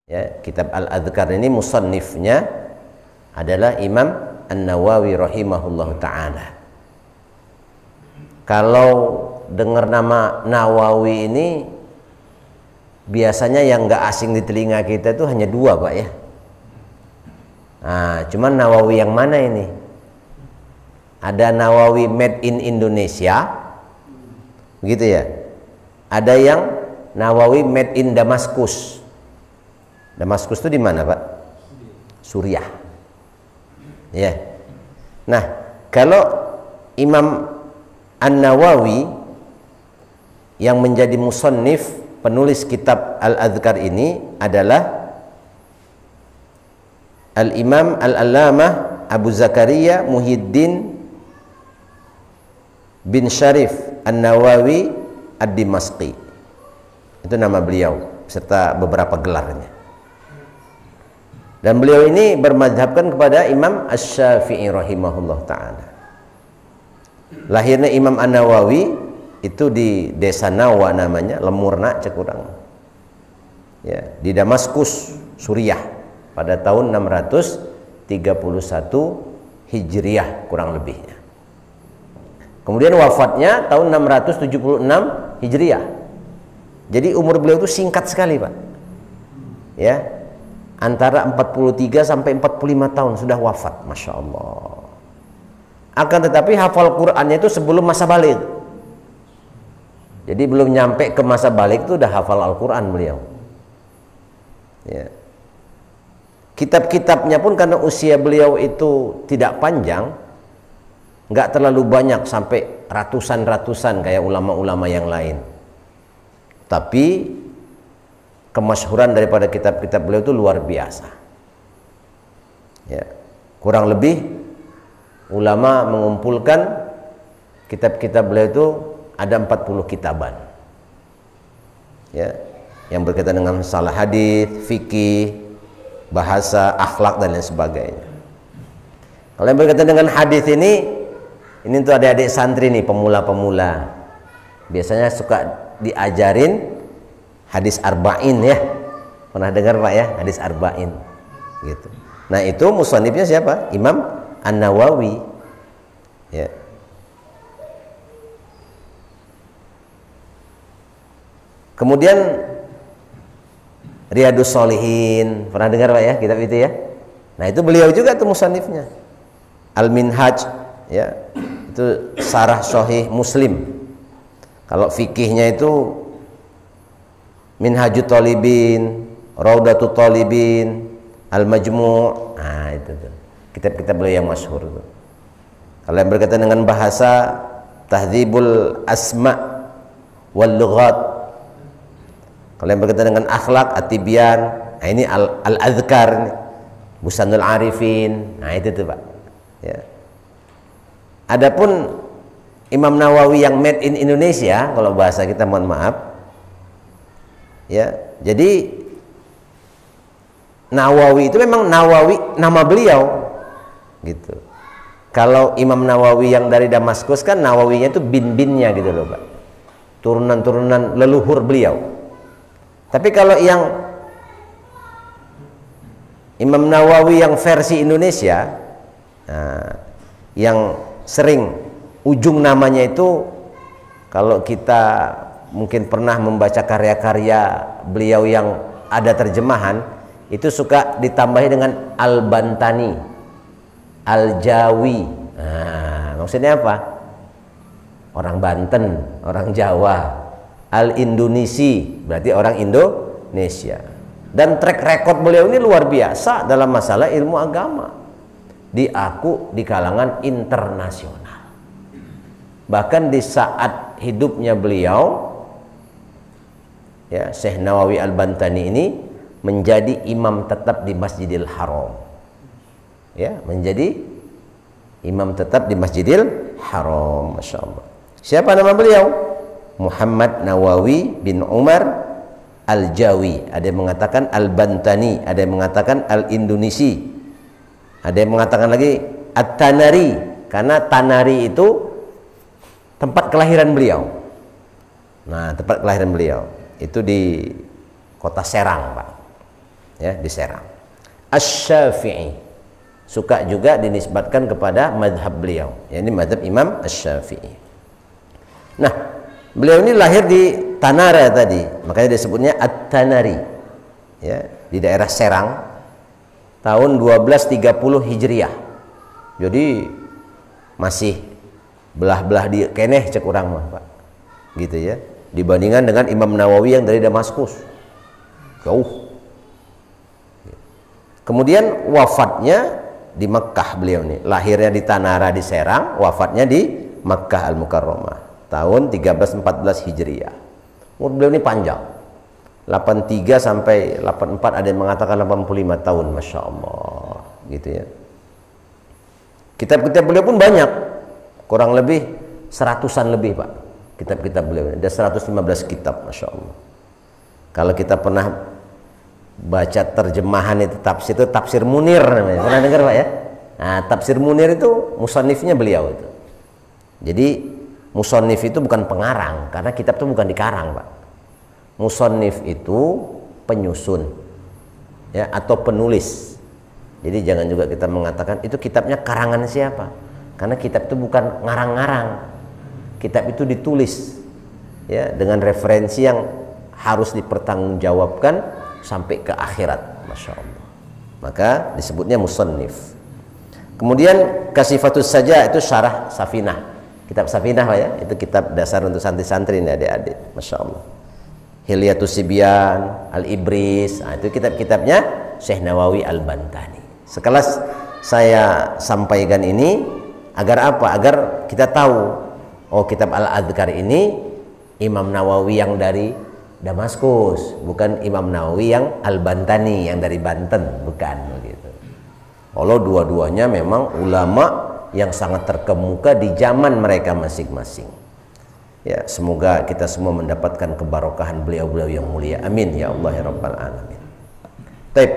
Ya, kitab Al-Adhkar ini musannifnya adalah Imam An-Nawawi rahimahullahu ta'ala. Kalau dengar nama Nawawi ini biasanya yang nggak asing di telinga kita itu hanya dua, Pak, ya. Nah, cuman Nawawi yang mana ini? Ada Nawawi made in Indonesia, begitu ya. Ada yang Nawawi made in Damaskus. Damaskus itu di mana, Pak? Suriah. Ya. Nah, kalau Imam An-Nawawi yang menjadi musannif penulis kitab Al-Adhkar ini adalah Al-Imam Al-Allamah Abu Zakaria Muhyiddin bin Syarif An-Nawawi Ad-Dimashqi. Itu nama beliau serta beberapa gelarnya. Dan beliau ini bermadzhabkan kepada Imam Asy-Syafi'i rahimahullah ta'ala. Lahirnya Imam An-Nawawi itu di desa Nawa namanya, Lemurna cekurang. Ya, di Damaskus, Suriah pada tahun 631 Hijriah kurang lebihnya. Kemudian wafatnya tahun 676 Hijriah. Jadi umur beliau itu singkat sekali, Pak. Ya. Antara 43 sampai 45 tahun sudah wafat, Masya Allah. Akan tetapi hafal Qur'annya itu sebelum masa balik. Jadi belum nyampe ke masa balik itu udah hafal Al-Quran beliau. Ya. Kitab-kitabnya pun karena usia beliau itu tidak panjang, nggak terlalu banyak sampai ratusan-ratusan kayak ulama-ulama yang lain. Tapi kemasyhuran daripada kitab-kitab beliau itu luar biasa. Ya, kurang lebih ulama mengumpulkan kitab-kitab beliau itu ada 40 kitaban. Ya, yang berkaitan dengan masalah hadis, fikih, bahasa, akhlak dan lain sebagainya. Kalau yang berkaitan dengan hadis ini tuh adik-adik santri nih, pemula-pemula. Biasanya suka diajarin hadis arba'in, ya. Pernah dengar, Pak, ya, hadis arba'in gitu. Nah, itu musannifnya siapa? Imam An-Nawawi. Ya. Kemudian Riyadhus Shalihin, pernah dengar, Pak, ya, kitab itu, ya. Nah, itu beliau juga tuh musannifnya. Al-Minhaj, ya. Itu Syarah Sahih Muslim. Kalau fikihnya itu Minhajut Talibin, Raudatut Talibin, Al-Majmu'. Nah, itu tuh kitab-kitab beliau yang masyhur tuh. Kalau yang berkaitan dengan bahasa, Tahdzibul Asma' wal Lughat. Kalau yang berkaitan dengan akhlak, At-Tibyan. Nah, ini Al-Adhkar, Busanul Arifin. Nah, itu tuh, Pak. Ya. Adapun Imam Nawawi yang made in Indonesia, kalau bahasa kita mohon maaf, ya, jadi Nawawi itu memang Nawawi nama beliau gitu. Kalau Imam Nawawi yang dari Damaskus kan Nawawinya itu bin-binnya gitu loh, Pak. Turunan-turunan leluhur beliau. Tapi kalau yang Imam Nawawi yang versi Indonesia, nah, yang sering ujung namanya itu, kalau kita mungkin pernah membaca karya-karya beliau yang ada terjemahan, itu suka ditambahi dengan Al-Bantani, Al-Jawi. Nah, maksudnya apa? Orang Banten, orang Jawa. Al-Indonesi, berarti orang Indonesia. Dan track record beliau ini luar biasa dalam masalah ilmu agama. Diaku di kalangan internasional. Bahkan di saat hidupnya beliau, ya, Syekh Nawawi Al-Bantani ini menjadi imam tetap di Masjidil Haram. Ya, menjadi imam tetap di Masjidil Haram, Masya Allah. Siapa nama beliau? Muhammad Nawawi bin Umar Al-Jawi. Ada yang mengatakan Al-Bantani, ada yang mengatakan Al-Indonesi, ada yang mengatakan lagi At-Tanari, karena Tanari itu tempat kelahiran beliau. Nah, tempat kelahiran beliau itu di kota Serang, Pak. ya, di Serang. Asy-Syafi'i, suka juga dinisbatkan kepada madhab beliau, yakni madhab Imam Asy-Syafi'i. Nah, beliau ini lahir di Tanara tadi, makanya disebutnya At-Tanari, ya, di daerah Serang tahun 1230 Hijriah. Jadi masih belah-belah di keneh cek urang mah, Pak, gitu ya, dibandingkan dengan Imam Nawawi yang dari Damaskus, jauh. Kemudian wafatnya di Mekkah, beliau nih lahirnya di Tanara di Serang, wafatnya di Mekkah Al-Mukarramah tahun 1314 Hijriah. Umur beliau ini panjang, 83 sampai 84, ada yang mengatakan 85 tahun, Masya Allah, gitu ya. Kitab-kitab beliau pun banyak, kurang lebih 100-an lebih, Pak, kitab-kitab beliau. Ada 115 kitab, Masya Allah. Kalau kita pernah baca terjemahan itu tafsir Munir namanya, pernah dengar, Pak, ya? Nah, tafsir Munir itu musannifnya beliau itu. Jadi musannif itu bukan pengarang, karena kitab itu bukan dikarang, Pak. Musannif itu penyusun, ya, atau penulis. Jadi jangan juga kita mengatakan itu kitabnya karangan siapa, karena kitab itu bukan ngarang-ngarang. Kitab itu ditulis, ya, dengan referensi yang harus dipertanggungjawabkan sampai ke akhirat, Masya Allah. Maka disebutnya musannif. Kemudian Kasifatus Saja itu syarah Safinah, kitab Safinah, Pak, ya, itu kitab dasar untuk santri-santri ini, adik-adik, Masya Allah. Hilyatus Sibyan, Al-Ibris, nah, itu kitab-kitabnya Syekh Nawawi Al-Bantani. Sekelas saya sampaikan ini agar apa? Agar kita tahu, oh, kitab Al-Adhkar ini Imam Nawawi yang dari Damaskus, bukan Imam Nawawi yang Al-Bantani yang dari Banten, bukan begitu. Kalau dua-duanya memang ulama yang sangat terkemuka di zaman mereka masing-masing. Ya, semoga kita semua mendapatkan kebarokahan beliau-beliau yang mulia. Amin ya Allah ya Rabbal Alamin. Baik,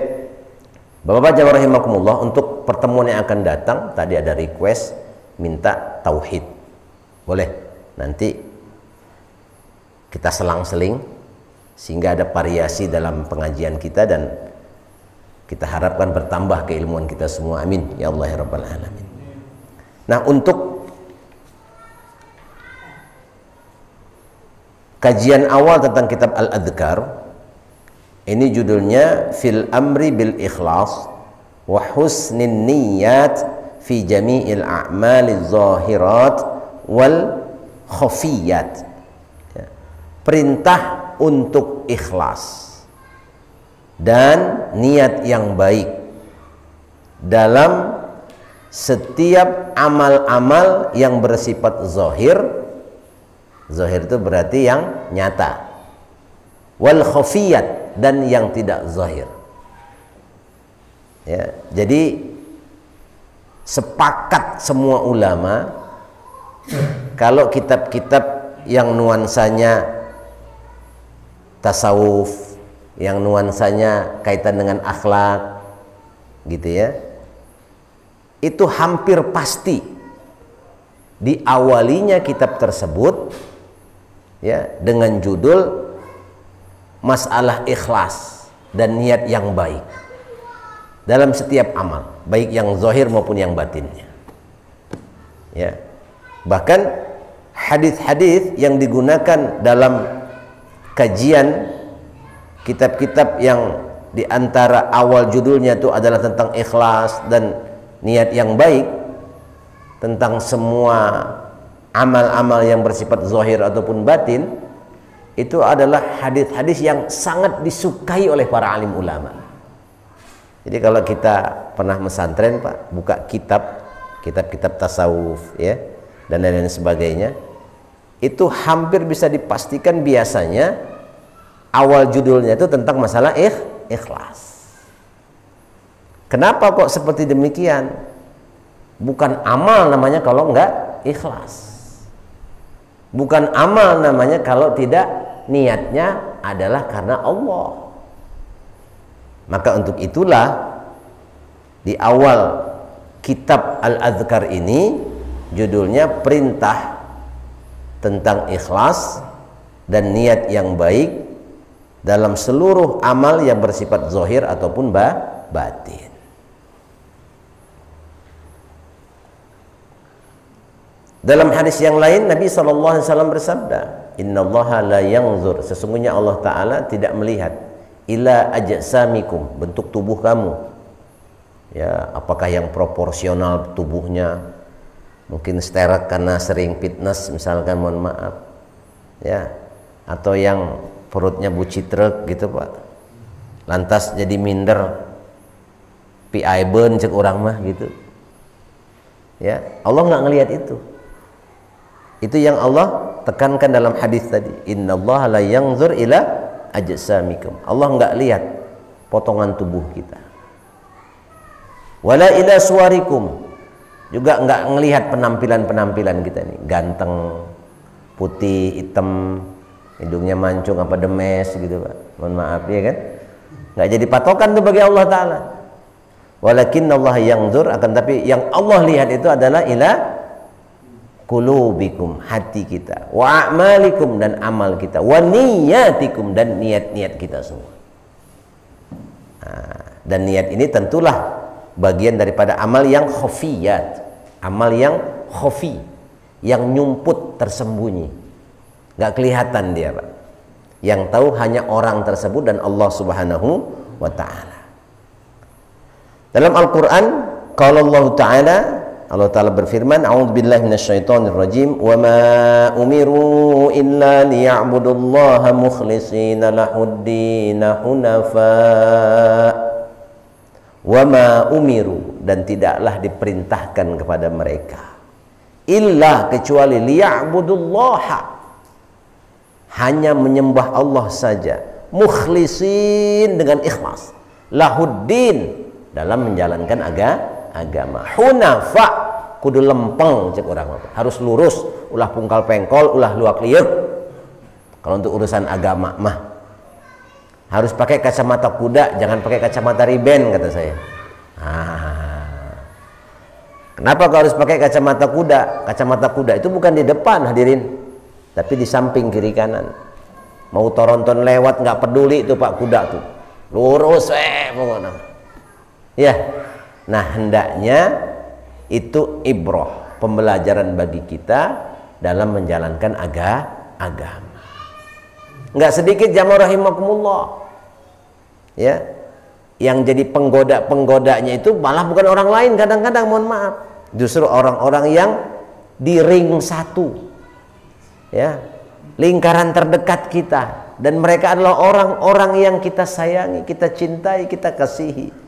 Bapak-bapak jamaah rahimakumullah, untuk pertemuan yang akan datang tadi ada request minta tauhid. Boleh nanti kita selang-seling sehingga ada variasi dalam pengajian kita, dan kita harapkan bertambah keilmuan kita semua. Amin ya Allah ya Rabbal Alamin. Nah, untuk kajian awal tentang kitab Al-Adhkar, ini judulnya Fil Amri Bil Ikhlas wa Husnin Niyat fi Jami'il A'maliz Zahirat wal Khafiyat. Ya. Perintah untuk ikhlas dan niat yang baik dalam setiap amal-amal yang bersifat zahir. Zahir itu berarti yang nyata. Wal khafiyat, dan yang tidak zahir. Ya, jadi sepakat semua ulama kalau kitab-kitab yang nuansanya tasawuf, yang nuansanya kaitan dengan akhlak, gitu ya, itu hampir pasti diawalinya kitab tersebut, ya, dengan judul masalah ikhlas dan niat yang baik dalam setiap amal, baik yang zahir maupun yang batinnya. Ya, bahkan hadis-hadis yang digunakan dalam kajian kitab-kitab yang diantara awal judulnya itu adalah tentang ikhlas dan niat yang baik, tentang semua amal-amal yang bersifat zahir ataupun batin, itu adalah hadis-hadis yang sangat disukai oleh para alim ulama. Jadi kalau kita pernah mesantren, Pak, buka kitab-kitab tasawuf, ya, dan lain-lain sebagainya, itu hampir bisa dipastikan biasanya awal judulnya itu tentang masalah ikhlas. Kenapa kok seperti demikian? Bukan amal namanya kalau enggak ikhlas. Bukan amal namanya kalau tidak niatnya adalah karena Allah. Maka untuk itulah di awal kitab Al-Adhkar ini judulnya perintah tentang ikhlas dan niat yang baik dalam seluruh amal yang bersifat zahir ataupun batin. Dalam hadis yang lain Nabi SAW bersabda, innallaha la yanzur, sesungguhnya Allah Ta'ala tidak melihat ila ajsamikum, bentuk tubuh kamu, ya, apakah yang proporsional tubuhnya, mungkin sterek karena sering fitness misalkan, mohon maaf ya, atau yang perutnya bucitrek gitu Pak, lantas jadi minder pi aiben cek orang mah gitu ya. Allah nggak ngelihat itu yang Allah tekankan dalam hadis tadi, innallaha la yanzur ila ajsamikum, Allah nggak lihat potongan tubuh kita, wala ila suwarikum, juga nggak ngelihat penampilan kita nih, ganteng, putih, hitam, hidungnya mancung apa demes gitu Pak, mohon maaf ya kan, nggak jadi patokan tuh bagi Allah Ta'ala. Walakinnallaha yanzur, akan tapi yang Allah lihat itu adalah ila qulubikum, hati kita, wa a'malikum, dan amal kita, wa niyatikum, dan niat-niat kita semua. Dan niat ini tentulah bagian daripada amal yang khafiyat, amal yang khafi, yang nyumput, tersembunyi, nggak kelihatan dia Pak, yang tahu hanya orang tersebut dan Allah Subhanahu wa Ta'ala. Dalam Al-Quran qala Allah Ta'ala, Allah Ta'ala berfirman, a'udzubillahi minasyaitonir rajim, wa ma umiru illa liya'budullaha mukhlishina lahuddin hunafa, wa ma umiru, dan tidaklah diperintahkan kepada mereka, illa, kecuali, liya'budullaha, hanya menyembah Allah saja, mukhlisin, dengan ikhlas, lahuddin, dalam menjalankan agama, hunafa, kudu lempeng cek orang, harus lurus, ulah pungkal pengkol, ulah luak liuk. Kalau untuk urusan agama mah harus pakai kacamata kuda, jangan pakai kacamata riben, kata saya. Kenapa kau harus pakai kacamata kuda? Kacamata kuda itu bukan di depan hadirin, tapi di samping kiri kanan. Mau toronton lewat nggak peduli itu Pak, kuda tuh lurus pokoknya ya. Nah, hendaknya itu ibrah, pembelajaran bagi kita dalam menjalankan agama. Nggak sedikit jamaah rahimakumullah ya, yang jadi penggodanya itu malah bukan orang lain, kadang-kadang mohon maaf, justru orang-orang yang di ring satu ya, lingkaran terdekat kita, dan mereka adalah orang-orang yang kita sayangi, kita cintai, kita kasihi.